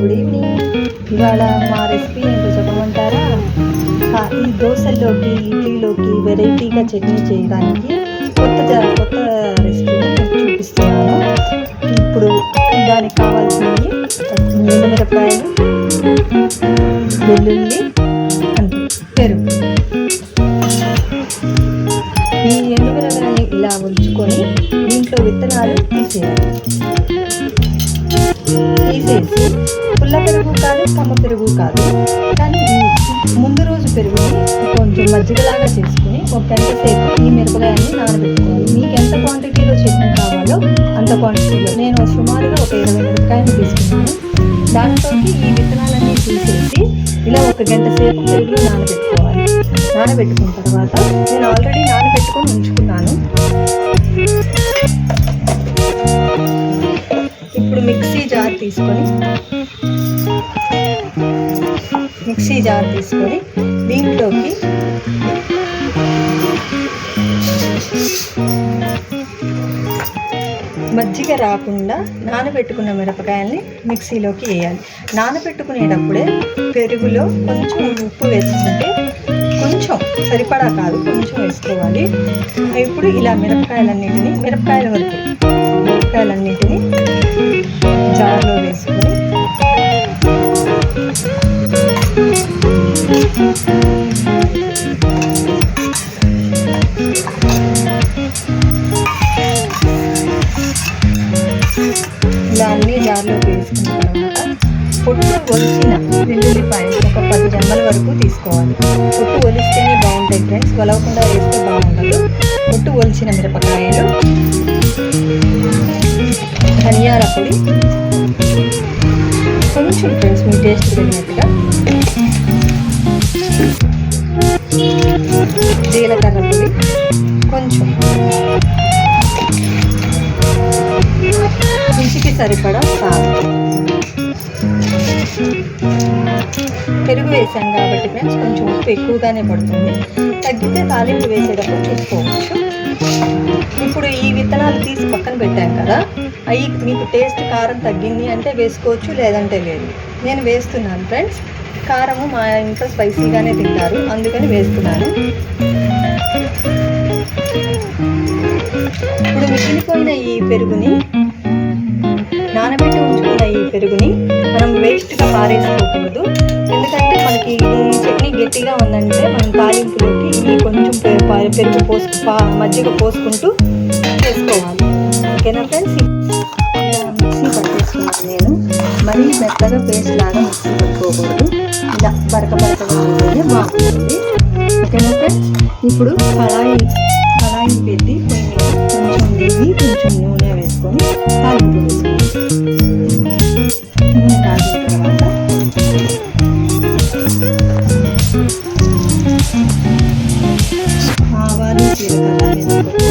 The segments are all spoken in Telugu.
Good evening. ఇవాళ మా రెసిపీ ఏంటో చెప్పమంటారా? ఈ దోశల్లోకి ఇడ్లీలోకి వెరైటీగా చట్నీ చేయడానికి కొత్త రెసిపీ చూపిస్తున్నాను. ఇప్పుడు దానికి కావాల్సినవి ఎండుమిరపకాయలు, వెల్లుల్లి, పెరుగు. ఈ ఎండుమిరపకాయని ఇలా ఉంచుకొని దీంట్లో విత్తనాలు తీసేసి పుల్ల పెరుగు కాదు, కమ్మ పెరుగు కాదు, కానీ ముందు రోజు పెరుగుని కొంచెం మజ్జిగలాగా చేసుకుని ఒక గంట సేపు ఈ మిరపకాయని నానబెట్టుకోవాలి. మీకు ఎంత క్వాంటిటీలో చట్నీ కావాలో అంత క్వాంటిటీలో. నేను సుమారుగా ఒక 20 మిరపకాయలు తీసుకున్నాను. దాంట్లోకి ఈ విత్తనాలన్నీ తీసేసి ఇలా ఒక గంట సేపు పెరుగులో నానబెట్టుకోవాలి. నానబెట్టుకున్న తర్వాత నేను ఆల్రెడీ నానబెట్టుకొని ఉంచుకున్నాను. ఇప్పుడు మిక్సీ జార్ తీసుకొని దీంట్లోకి మజ్జిగ రాకుండా నానబెట్టుకున్న మిరపకాయల్ని మిక్సీలోకి వేయాలి. నానబెట్టుకునేటప్పుడే పెరుగులో కొంచెం ఉప్పు వేసుకుంటే, కొంచెం సరిపడా కాదు, కొంచెం వేసుకోవాలి. ఇప్పుడు ఇలా మిరపకాయలన్నిటిని జార్లో వేసుకొని ఇలా అన్నీ జార్లోకి వేసుకున్న తర్వాత పొట్టు ఒలిచిన వెల్లుల్లిపాయలు ఒక 10 రెమ్మల వరకు తీసుకోవాలి. పొట్టు ఒలిస్తేనే బాగుంటాయి ఫ్రెండ్స్, ఒలవకుండా వేస్తే బాగుండదు. పొట్టు ఒలిచిన మిరపకాయలు, ధనియాల పొడి కొంచెం ఫ్రెండ్స్ మీ టేస్ట్ తగినట్టుగా, జీలకర్ర పొడి కొంచెం, రుచికి సరిపడా సాల్ట్. పెరుగు వేసాం కాబట్టి ఫ్రెండ్స్ కొంచెం ఉప్పు ఎక్కువగానే పడుతుంది. తగ్గితే తాలింపు వేసేటప్పుడు చూసుకోవచ్చు. ఇప్పుడు ఈ విత్తనాలు తీసి పక్కన పెట్టాం కదా, అవి మీకు టేస్ట్ కారం తగ్గింది అంటే వేసుకోవచ్చు, లేదంటే లేదు. నేను వేస్తున్నాను ఫ్రెండ్స్. కారము మా ఇంట్లో స్పైసీగానే తింటారు, అందుకని వేస్తున్నాను. ఇప్పుడు మిగిలిపోయిన ఈ పెరుగుని, నానబెట్టి ఉంచుకున్న ఈ పెరుగుని మనం వేస్ట్గా పారేసుకోకూడదు. ఎందుకంటే మనకి ఈ చట్నీ గట్టిగా ఉందంటే మనం తాలింపులోకి ఈ కొంచెం పెరుగు మజ్జిగ పోసుకుంటూ చేసుకోవాలి. ఓకేనా ఫ్రెండ్స్? ఇలా మిక్సీ పట్టేసుకున్నాను నేను. మరీ మెత్తగా పేస్ట్ లాగా మిక్సీ పట్టుకోకూడదు. ఇలా బరకగా ఉంటేనే బాగుంటుంది. ఓకేనా ఫ్రెండ్స్? ఇప్పుడు కళాయి పెట్టి పొయ్యి మీద కొంచెం నెయ్యి, కొంచెం నూనె వేసుకొని తాలింపు వేసుకోవాలి. నూనె కాగిన తర్వాత ఆవాలు, జీలకర్ర, మినపప్పు,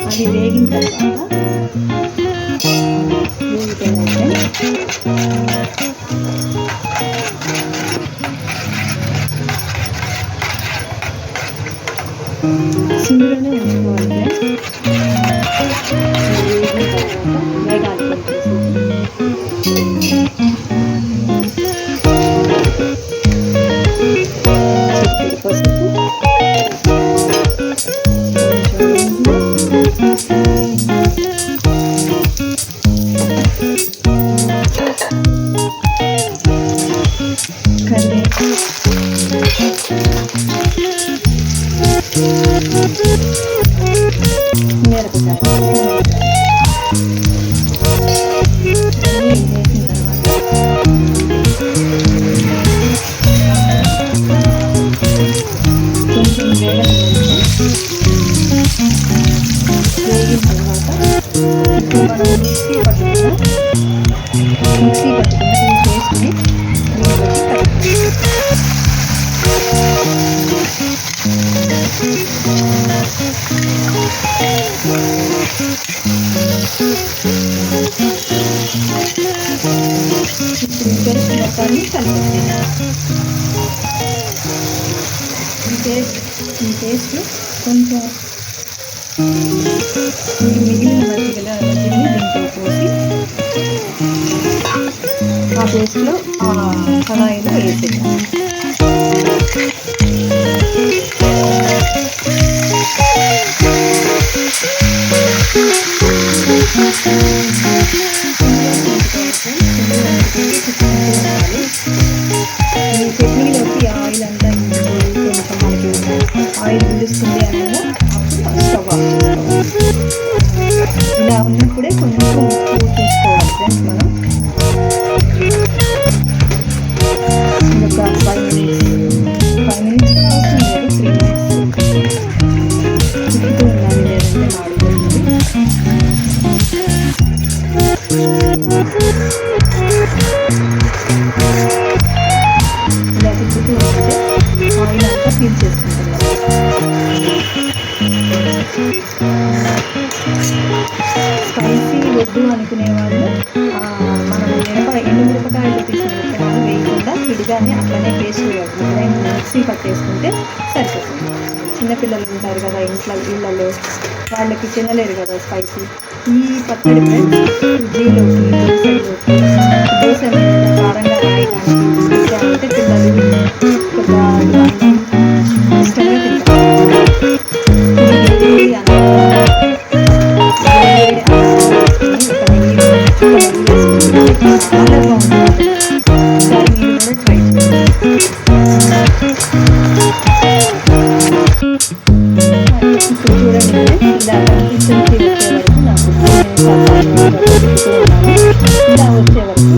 అది వేగిన తర్వాత పేస్ట్ మొత్తాన్ని కలిపేస్తాను. ఈ పేస్ట్ కొంచెం మిగిలిన మజ్జిగని దీంట్లో పోసి ఆ పేస్ట్లో ఆ కళాయిలో వేసేసాను. ఈ చట్నీలోకి ఆయిల్ అంతా కొంచెం మనకి ఆయిల్ పిలుస్తుంది అనగా అప్పుడు స్టవ్ ఆఫ్ చేసుకోవాలి. ఇలా ఉన్నప్పుడే కొంచెం ఉప్పు చూసుకోవాలి ఫ్రెండ్స్. మనం ఒక 5 మినిట్స్ అవసరం లేదు, 3 మినిట్స్ తిప్పుతూ ఉండాలి, లేదంటే మాడిపోతుంది. ఇలా తిప్పుతూ ఉంటే ఆయిల్ అంతా పీల్చేసుకుంటున్నాం. స్పైసీ వద్దు అనుకునే వాళ్ళు మనం ఎండు మిరపకాయలు తీసిన విత్తనాలు వేయకుండా విడిగానే అట్లనే పేస్ట్ మిక్సీ పట్టేసుకుంటే సరిపోతుంది. చిన్నపిల్లలు ఉంటారు కదా ఇళ్ళలో, వాళ్ళకి తినలేరు కదా స్పైసీ. ఈ పచ్చడి ఇడ్లీలోకి, దోశ మీద కారంగా రాయడానికి పెట్టామంటే పిల్లలు కొద్దిగా ఇష్టంగా తింటారు. చాలా బాగుంటుంది. ఒకసారి మీరు కూడా ట్రై చేయండి. ఇప్పుడు చూడండి, ఇలా కన్సిస్టెన్సీ వచ్చే వరకు నాకు పెట్టుతూ ఉన్నాను. ఇలా వచ్చే వరకు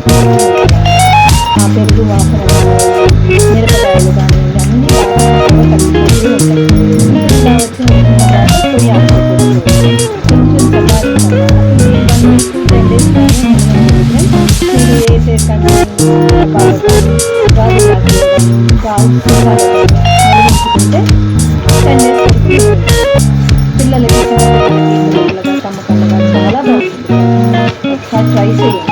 ఆ పెరుగు వాసన మిరపకాయలు కానీ అన్నీ బాగా కలిసిపోతూ ఉంటాయి. ఇలా వచ్చిన తర్వాత పొయ్యి ఆఫ్ చేసుకోవాలి. కొంచెం చల్లారిన తర్వాత 1 week to 10 days మీరు వేసే మరిగించుకుంటే 10 days వరకు పిల్లలకి చిన్నపిల్లలకి కమ్మకమ్మగా చాలా బాగుంటుంది. ఒకసారి ట్రై చేయండి.